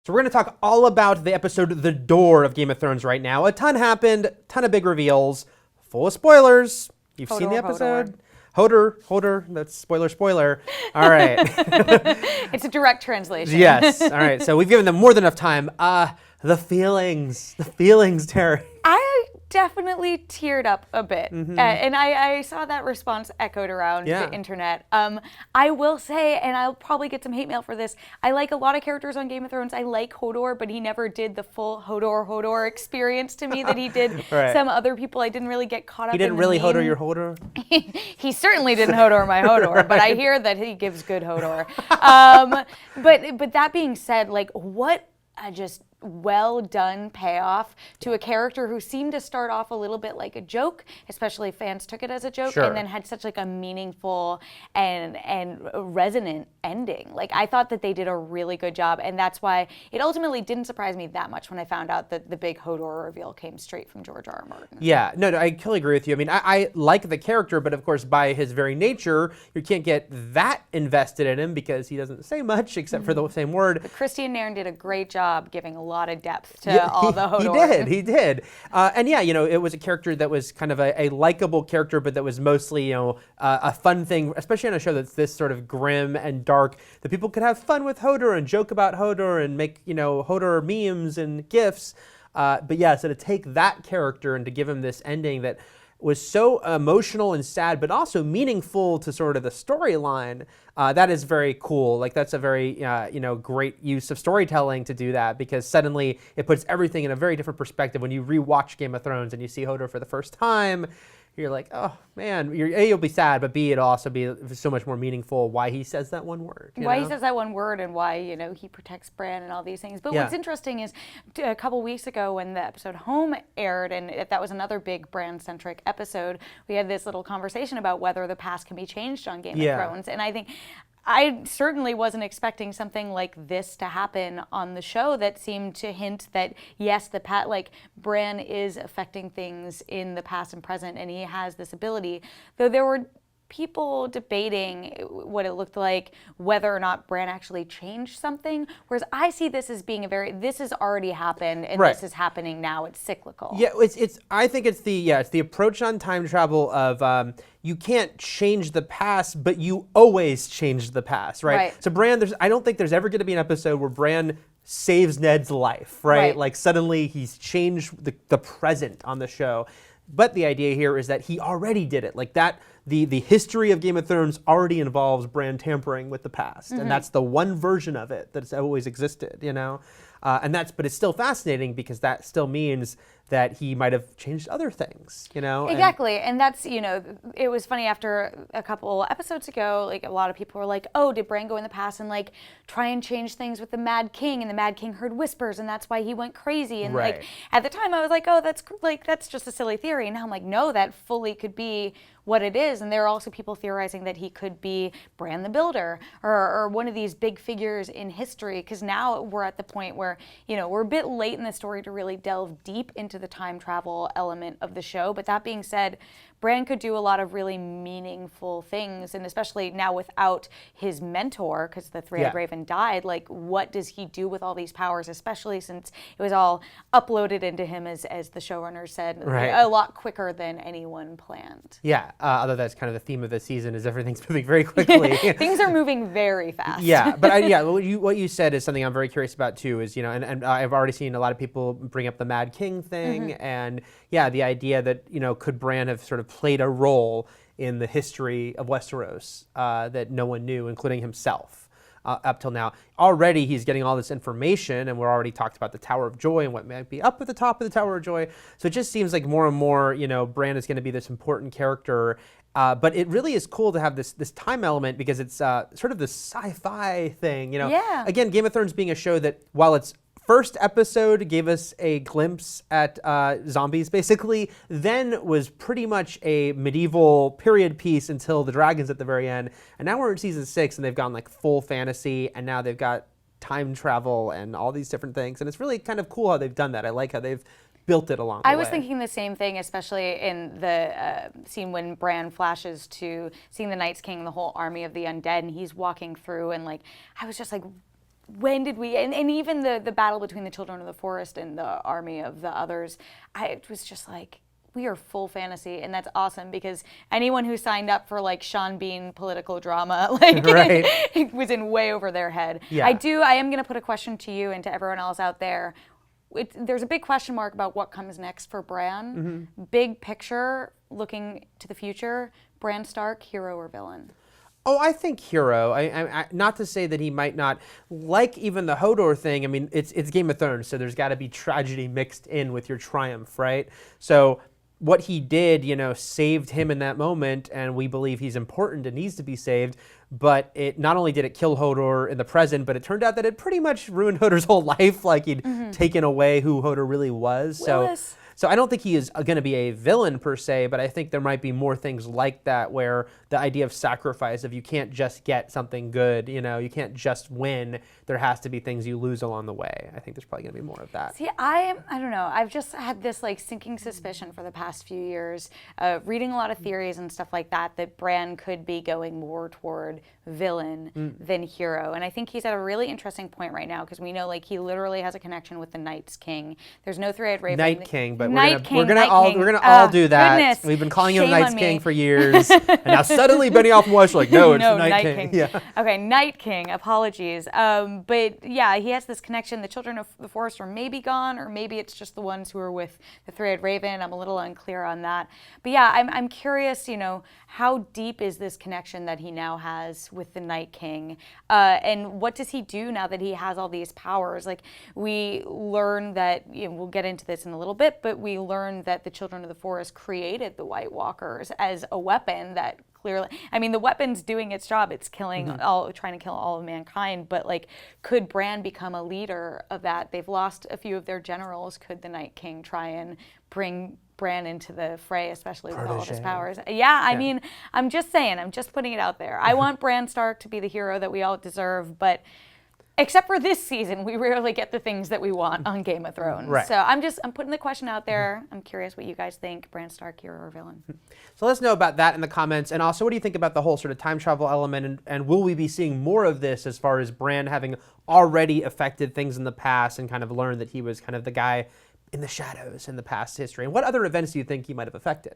So we're going to talk all about the episode The Door of Game of Thrones right now. A ton happened, ton of big reveals, full of spoilers. You've seen the episode? Hodor, that's spoiler. All right. It's a direct translation. Yes. All right. So we've given them more than enough time. The feelings, Terri. I definitely teared up a bit. And I saw that response echoed around the internet. I will say, and I'll probably get some hate mail for this, I like a lot of characters on Game of Thrones. I like Hodor, but he never did the full Hodor experience to me that he did some other people. I didn't really get caught up in the He didn't really meme. Hodor your Hodor? He certainly didn't Hodor my Hodor, but I hear that he gives good Hodor. But that being said, like, what a just well done payoff to a character who seemed to start off a little bit like a joke, especially fans took it as a joke, and then had such like a meaningful and resonant ending. Like, I thought that they did a really good job, and that's why it ultimately didn't surprise me that much when I found out that the big Hodor reveal came straight from George R. R. Martin. Yeah, no, I totally agree with you. I mean, I like the character, but of course, by his very nature, you can't get that invested in him because he doesn't say much except for the same word. But Christian Nairn did a great job giving a lot of depth to all the Hodor. He did. And yeah, it was a character that was kind of a likable character, but that was mostly, a fun thing, especially on a show that's this sort of grim and dark, that people could have fun with Hodor and joke about Hodor and make, Hodor memes and GIFs. But yeah, so to take that character and to give him this ending that was so emotional and sad, but also meaningful to sort of the storyline. That is very cool. Like, that's a very, great use of storytelling to do that, because suddenly it puts everything in a very different perspective. When you rewatch Game of Thrones and you see Hodor for the first time, you're like, oh man, you'll be sad, but B, it'll also be so much more meaningful why he says that one word. Why he says that one word and why, he protects Bran and all these things. But what's interesting is a couple weeks ago when the episode Home aired, and that was another big Bran-centric episode, we had this little conversation about whether the past can be changed on Game of Thrones. And I think I certainly wasn't expecting something like this to happen on the show that seemed to hint that, yes, Bran is affecting things in the past and present, and he has this ability. Though there were people debating what it looked like, whether or not Bran actually changed something, whereas I see this as being this has already happened, and this is happening now. It's cyclical. Yeah, I think it's the approach on time travel of you can't change the past, but you always change the past, right? So Bran, I don't think there's ever going to be an episode where Bran saves Ned's life, right? Like, suddenly he's changed the present on the show. But the idea here is that he already did it. Like, that the history of Game of Thrones already involves Bran tampering with the past, and that's the one version of it that's always existed, but it's still fascinating because that still means that he might have changed other things, Exactly, and that's, it was funny after a couple episodes ago, like, a lot of people were like, oh, did Bran go in the past and, like, try and change things with the Mad King, and the Mad King heard whispers, and that's why he went crazy, and, like, at the time I was like, oh, that's just a silly theory, and now I'm like, no, that fully could be what it is. And there are also people theorizing that he could be Bran the Builder or one of these big figures in history, because now we're at the point where, we're a bit late in the story to really delve deep into the time travel element of the show. But that being said, Bran could do a lot of really meaningful things, and especially now without his mentor, because the Three-Eyed Raven died, like, what does he do with all these powers, especially since it was all uploaded into him, as the showrunner said, a lot quicker than anyone planned. Yeah, although that's kind of the theme of the season, is everything's moving very quickly. Things are moving very fast. Yeah, but what you said is something I'm very curious about too, is, and I've already seen a lot of people bring up the Mad King thing, and the idea that, could Bran have sort of played a role in the history of Westeros that no one knew, including himself, up till now. Already he's getting all this information, and we're already talked about the Tower of Joy and what might be up at the top of the Tower of Joy. So it just seems like more and more, Bran is going to be this important character. But it really is cool to have this time element, because it's sort of this sci-fi thing, Again, Game of Thrones being a show that, while its first episode gave us a glimpse at zombies, basically, then was pretty much a medieval period piece until the dragons at the very end. And now we're in season 6, and they've gone like full fantasy, and now they've got time travel and all these different things. And it's really kind of cool how they've done that. I like how they've built it along the way. I was thinking the same thing, especially in the scene when Bran flashes to seeing the Night's King and the whole army of the undead, and he's walking through, and, like, I was just like, when did we, and even the battle between the children of the forest and the army of the others, it was just like, we are full fantasy, and that's awesome because anyone who signed up for like Sean Bean political drama, like Right. it was in way over their head. Yeah. I am going to put a question to you and to everyone else out there. There's a big question mark about what comes next for Bran. Big picture, looking to the future, Bran Stark, hero or villain? Oh, I think hero. Not to say that he might not like even the Hodor thing. I mean, it's Game of Thrones, so there's got to be tragedy mixed in with your triumph, right? So what he did, saved him in that moment, and we believe he's important and needs to be saved. But it not only did it kill Hodor in the present, but it turned out that it pretty much ruined Hodor's whole life. Like he'd taken away who Hodor really was. So I don't think he is going to be a villain per se, but I think there might be more things like that where the idea of sacrifice, of you can't just get something good, you can't just win. There has to be things you lose along the way. I think there's probably going to be more of that. See, I don't know. I've just had this like sinking suspicion for the past few years, reading a lot of theories and stuff like that, that Bran could be going more toward villain than hero. And I think he's at a really interesting point right now because we know like he literally has a connection with the Night's King. There's no three-eyed raven. Night King, but Night we're gonna all do that. Goodness. We've been calling him Shame Night's on King me. for years, and now suddenly Benioff and Weiss are like, no, it's No, the Night Night King. King. Yeah. Okay, Night King. Apologies. But yeah, he has this connection. The children of the forest are maybe gone, or maybe it's just the ones who are with the three-eyed raven. I'm a little unclear on that. But yeah, I'm curious. How deep is this connection that he now has with the Night King, and what does he do now that he has all these powers? Like we learn that we'll get into this in a little bit, but we learn that the children of the forest created the White Walkers as a weapon that clearly, I mean, the weapon's doing its job. It's killing trying to kill all of mankind. But like, could Bran become a leader of that? They've lost a few of their generals. Could the Night King try and bring Bran into the fray, especially with all of his powers? Yeah, I mean, I'm just saying, I'm just putting it out there. I want Bran Stark to be the hero that we all deserve, but except for this season, we rarely get the things that we want on Game of Thrones. Right. So I'm putting the question out there. I'm curious what you guys think. Bran Stark, hero or villain? So let us know about that in the comments. And also, what do you think about the whole sort of time travel element? And will we be seeing more of this as far as Bran having already affected things in the past and kind of learned that he was kind of the guy in the shadows in the past history? And what other events do you think he might have affected?